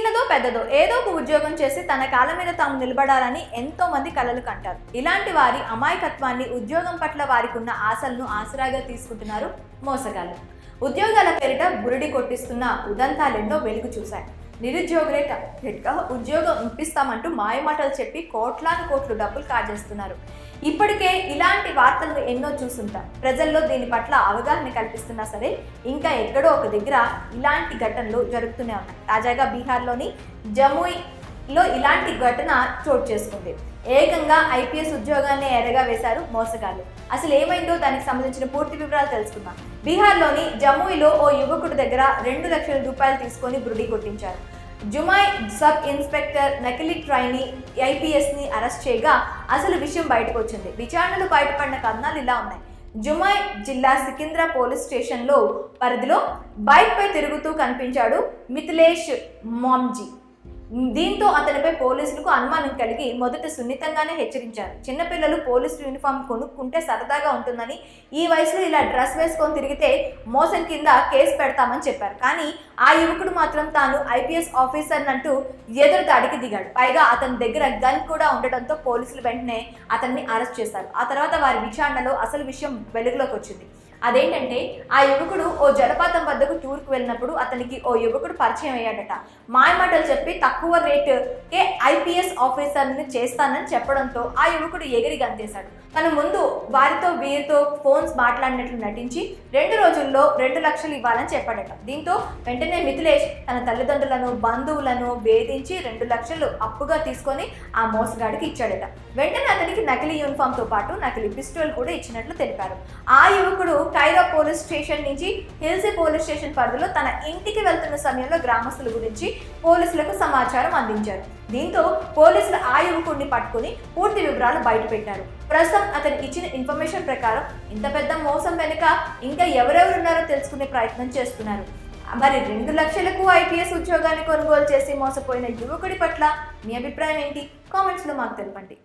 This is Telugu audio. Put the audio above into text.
చిన్నదో పెద్దదో ఏదో ఒక ఉద్యోగం చేసి తన కాళ్ళ మీద తాము నిలబడాలని ఎంతో మంది కలలు కంటారు. ఇలాంటి వారి అమాయకత్వాన్ని, ఉద్యోగం పట్ల వారికి ఉన్న ఆశలను ఆసరాగా తీసుకుంటున్నారు మోసగాళ్ళు. ఉద్యోగాల పేరిట బురిడి కొట్టిస్తున్న ఉదంతాలెన్నో వెలుగు చూశాయి. నిరుద్యోగులే టార్గెట్గా ఉద్యోగం ఇప్పిస్తామంటూ మాయమాటలు చెప్పి కోట్లాను కోట్లు డబ్బులు కాజేస్తున్నారు. ఇప్పటికే ఇలాంటి వార్తలను ఎన్నో చూస్తుంటాం. ప్రజల్లో దీని పట్ల అవగాహన కల్పిస్తున్నా సరే ఇంకా ఎక్కడో ఒక దగ్గర ఇలాంటి ఘటనలు జరుగుతూనే ఉన్నాయి. తాజాగా బీహార్లోని జముయిలో ఇలాంటి ఘటన చోటు చేసుకుంది. ఏకంగా ఐపీఎస్ ఉద్యోగాన్ని ఎరగా వేశారు మోసగాళ్ళు. అసలు ఏమైందో దానికి సంబంధించిన పూర్తి వివరాలు తెలుసుకుందాం. బీహార్లోని జముయిలో ఓ యువకుడి దగ్గర 2 లక్షల రూపాయలు తీసుకొని బురిడి కొట్టించారు. జుమాయ్ సబ్ ఇన్స్పెక్టర్ నకిలీ ట్రైనీ ఐపీఎస్ని అరెస్ట్ చేయగా అసలు విషయం బయటకు వచ్చింది. విచారణలో బయటపడిన కథనాలు ఇలా ఉన్నాయి. జుమాయ్ జిల్లా సికింద్రా పోలీస్ స్టేషన్లో పరిధిలో బైక్పై తిరుగుతూ కనిపించాడు మిథిలేష్ మామ్జీ. దీంతో అతనిపై పోలీసులకు అనుమానం కలిగి మొదట సున్నితంగానే హెచ్చరించారు. చిన్నపిల్లలు పోలీసు యూనిఫామ్ కొనుక్కుంటే సరదాగా ఉంటుందని, ఈ వయసులో ఇలా డ్రెస్ వేసుకొని తిరిగితే మోసం కింద కేసు పెడతామని చెప్పారు. కానీ ఆ యువకుడు మాత్రం తాను ఐపీఎస్ ఆఫీసర్ అంటూ ఎదురుదాడికి దిగాడు. పైగా అతని దగ్గర గన్ కూడా ఉండడంతో పోలీసులు వెంటనే అతన్ని అరెస్ట్ చేశారు. ఆ తర్వాత వారి విచారణలో అసలు విషయం వెలుగులోకి వచ్చింది. అదేంటంటే ఆ యువకుడు ఓ జలపాతం వద్దకు టూర్కు వెళ్ళినప్పుడు అతనికి ఓ యువకుడు పరిచయం అయ్యాడట. మాయమాటలు చెప్పి తక్కువ రేటుకే ఐపీఎస్ ఆఫీసర్ని చేస్తానని చెప్పడంతో ఆ యువకుడు ఎగిరి గంతేశాడు. తను ముందు వీరితో ఫోన్స్ మాట్లాడినట్లు నటించి 2 రోజుల్లో 2 లక్షలు ఇవ్వాలని చెప్పాడట. దీంతో వెంటనే మిథిలేష్ తన తల్లిదండ్రులను, బంధువులను వేధించి 2 లక్షలు అప్పుగా తీసుకొని ఆ మోసగాడికి ఇచ్చాడట. వెంటనే అతనికి నకిలీ యూనిఫామ్తో పాటు నకిలీ పిస్టల్ కూడా ఇచ్చినట్లు తెలిపారు. ఆ యువకుడు కైరో పోలీస్ స్టేషన్ నుంచి హిల్సీ పోలీస్ స్టేషన్ పరిధిలో తన ఇంటికి వెళ్తున్న సమయంలో గ్రామస్తుల గురించి పోలీసులకు సమాచారం అందించారు. దీంతో పోలీసులు ఆ యువకుడిని పట్టుకుని పూర్తి వివరాలు బయటపెట్టారు. ప్రస్తుతం అతను ఇచ్చిన ఇన్ఫర్మేషన్ ప్రకారం ఇంత పెద్ద మోసం వెనుక ఇంకా ఎవరెవరున్నారో తెలుసుకునే ప్రయత్నం చేస్తున్నారు. మరి 2 లక్షలకు ఐపీఎస్ ఉద్యోగాన్ని కొనుగోలు చేసి మోసపోయిన యువకుడి పట్ల మీ అభిప్రాయం ఏంటి? కామెంట్స్లో మాకు తెలపండి.